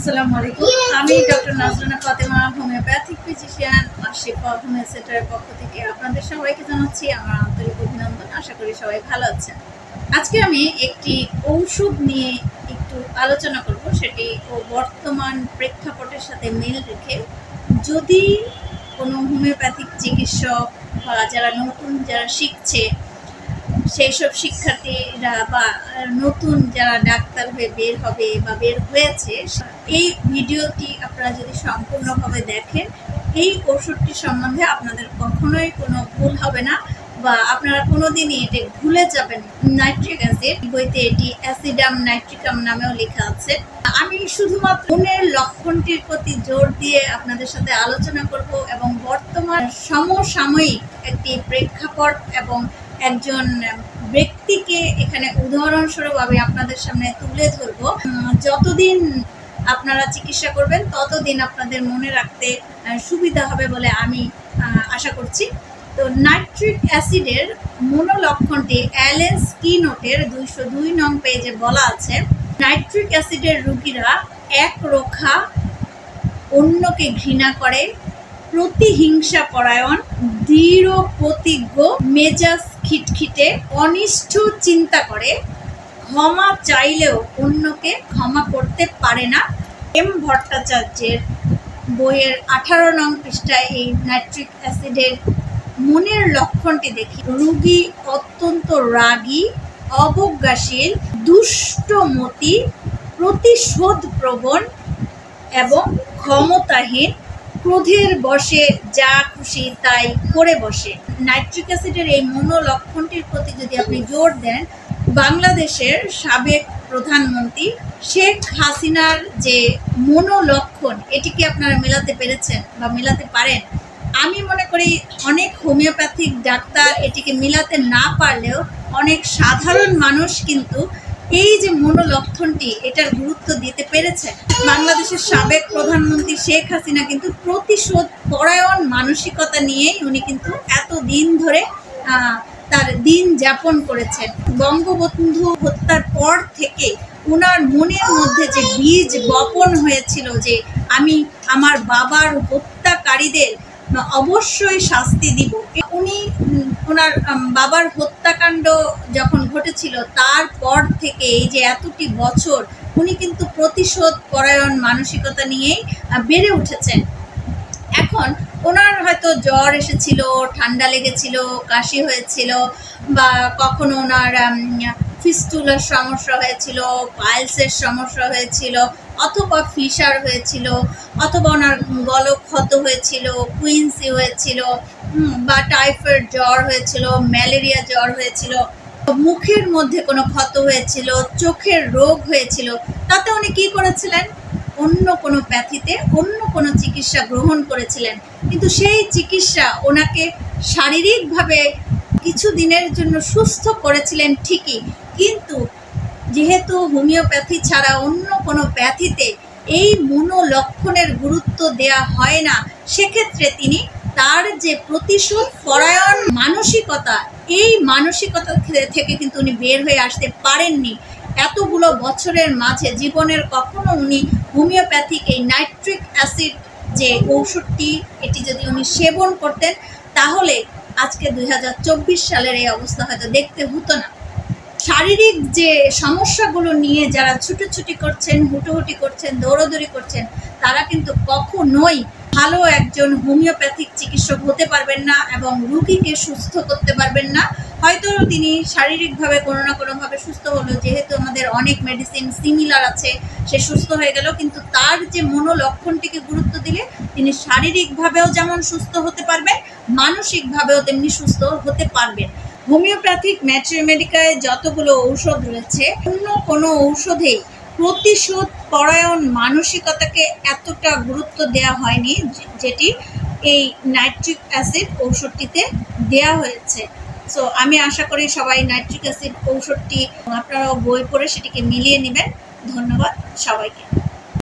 আসসালামু আলাইকুম। আমি doctor Nazrana Fatema, homeopathic physician শিফা হোমিও সেন্টারের পক্ষ থেকে আপনাদের সবাইকে জানাচ্ছি আমার আন্তরিক অভিনন্দন। আশা করি সবাই ভালো আছেন। আজকে আমি একটি ঔষধ নিয়ে একটু আলোচনা করব, সেটি বর্তমান প্রেক্ষাপটের সাথে মিল রেখে। যদি কোনো হোমিওপ্যাথিক চিকিৎসক বা যারা শিখছে সেই সব শিক্ষার্থীরা বা নতুন যারা ডাক্তার হয়ে বের হবে বা বের হয়েছে, এই ভিডিওটি আপনারা যদি সম্পূর্ণভাবে দেখেন, এই ওষুধটি সম্বন্ধে আপনাদের কখনোই কোনো ভুল হবে না বা আপনারা কোনোদিনই এটি ভুলে যাবেন। নাইট্রিক অ্যাসিড, বইতে এটি অ্যাসিডাম নাইট্রিকাম নামেও লেখা আছে। আমি শুধুমাত্র মনের লক্ষণটির প্রতি জোর দিয়ে আপনাদের সাথে আলোচনা করব এবং বর্তমান সমসাময়িক একটি প্রেক্ষাপট এবং একজন ব্যক্তিকে এখানে উদাহরণস্বরূপ আমি আপনাদের সামনে তুলে ধরব। যতদিন আপনারা চিকিৎসা করবেন ততদিন আপনাদের মনে রাখতে সুবিধা হবে বলে আমি আশা করছি। তো নাইট্রিক অ্যাসিডের মনোলক্ষণটি অ্যালেন স্কিনোটের 202 নং পেজে বলা আছে। নাইট্রিক অ্যাসিডের রোগীরা একরোখা, অন্যকে ঘৃণা করে, প্রতিহিংসা পরায়ণ, দৃঢ় প্রতিজ্ঞ, মেজাজ খিটখিটে, অনিষ্ট চিন্তা করে, ক্ষমা চাইলেও অন্যকে ক্ষমা করতে পারে না। এম ভট্টাচার্যের বইয়ের 18 নং পৃষ্ঠায় এই নাইট্রিক অ্যাসিডের মনের লক্ষণটি দেখি। রোগী অত্যন্ত রাগী, অবজ্ঞাশীল, দুষ্টমতি, প্রতিশোধ প্রবণ এবং ক্ষমতাহীন, ক্রোধের বশে যা খুশি তাই করে বসে। নাইট্রিক অ্যাসিডের এই মনোলক্ষণটির প্রতি যদি আপনি জোর দেন, বাংলাদেশের সাবেক প্রধানমন্ত্রী শেখ হাসিনার যে মনোলক্ষণ, এটিকে আপনারা মেলাতে পেরেছেন বা মেলাতে পারেন? আমি মনে করি অনেক হোমিওপ্যাথিক ডাক্তার এটিকে মিলাতে না পারলেও অনেক সাধারণ মানুষ কিন্তু এই যে মনোলক্ষণটি, এটার গুরুত্ব দিতে পেরেছে। বাংলাদেশের সাবেক প্রধানমন্ত্রী শেখ হাসিনা কিন্তু প্রতিশোধ পরায়ণ মানসিকতা নিয়েই উনি কিন্তু এতদিন ধরে তার দিন যাপন করেছেন। বঙ্গবন্ধু হত্যার পর থেকে ওনার মনের মধ্যে যে বীজ বপন হয়েছিল যে আমি আমার বাবার হত্যাকারীদের অবশ্যই শাস্তি দিব, উনি ওনার বাবার হত্যাকাণ্ড যখন ঘটেছিল তারপর থেকে এই যে এতটি বছর উনি কিন্তু প্রতিশোধ পরায়ণ মানসিকতা নিয়েই বেড়ে উঠেছেন। এখন ওনার হয়তো জ্বর এসেছিল, ঠান্ডা লেগেছিল, কাশি হয়েছিল, বা কখনো ওনার ফিস্টুলার সমস্যা হয়েছিল, পাইলসের সমস্যা হয়েছিল, অথবা ফিশার হয়েছিল, অথবা ওনার গলক্ষত হয়েছিল, কুইন্সি হয়েছিল, বা টাইফয়েড জ্বর হয়েছিল, ম্যালেরিয়া জ্বর হয়েছিল, মুখের মধ্যে কোনো ক্ষত হয়েছিল, চোখের রোগ হয়েছিল। তাতে উনি কী করেছিলেন? অন্য কোনো প্যাথিতে অন্য কোনো চিকিৎসা গ্রহণ করেছিলেন, কিন্তু সেই চিকিৎসা ওনাকে শারীরিকভাবে কিছু দিনের জন্য সুস্থ করেছিলেন ঠিকই, কিন্তু যেহেতু হোমিওপ্যাথি ছাড়া অন্য কোনো প্যাথিতে এই মনোলক্ষণের গুরুত্ব দেয়া হয় না, সেক্ষেত্রে তিনি তার যে প্রতিশোধ পরায়ণ মানসিকতা, এই মানসিকতা থেকে কিন্তু উনি বের হয়ে আসতে পারেননি। এতগুলো বছরের মাঝে জীবনের কখনো উনি হোমিওপ্যাথিক এই নাইট্রিক অ্যাসিড যে ঔষধটি, এটি যদি উনি সেবন করতেন তাহলে আজকে 2024 সালের এই অবস্থা হয়তো দেখতে হতো না। শারীরিক যে সমস্যাগুলো নিয়ে যারা ছুটোছুটি করছেন, হুটোহুটি করছেন, দৌড়দৌড়ি করছেন, তারা কিন্তু কখনোই ভালো একজন হোমিওপ্যাথিক চিকিৎসক হতে পারবেন না এবং রোগীকে সুস্থ করতে পারবেন না। হয়তো তিনি শারীরিকভাবে কোনো না কোনোভাবে সুস্থ হলো, যেহেতু আমাদের অনেক মেডিসিন সিমিলার আছে, সে সুস্থ হয়ে গেল, কিন্তু তার যে মনোলক্ষণটিকে গুরুত্ব দিলে তিনি শারীরিকভাবেও যেমন সুস্থ হতে পারবেন, মানসিকভাবেও তেমনি সুস্থ হতে পারবেন। হোমিওপ্যাথিক মেডিকায় যতগুলো ঔষধ রয়েছে, অন্য কোনো ঔষধেই প্রতিশোধ পরায়ণ মানসিকতাকে এতটা গুরুত্ব দেওয়া হয়নি যেটি এই নাইট্রিক অ্যাসিড ঔষধটিতে দেওয়া হয়েছে। সো আমি আশা করি সবাই নাইট্রিক অ্যাসিড ঔষধটি আপনারাও বই পড়ে সেটিকে মিলিয়ে নেবেন। ধন্যবাদ সবাইকে।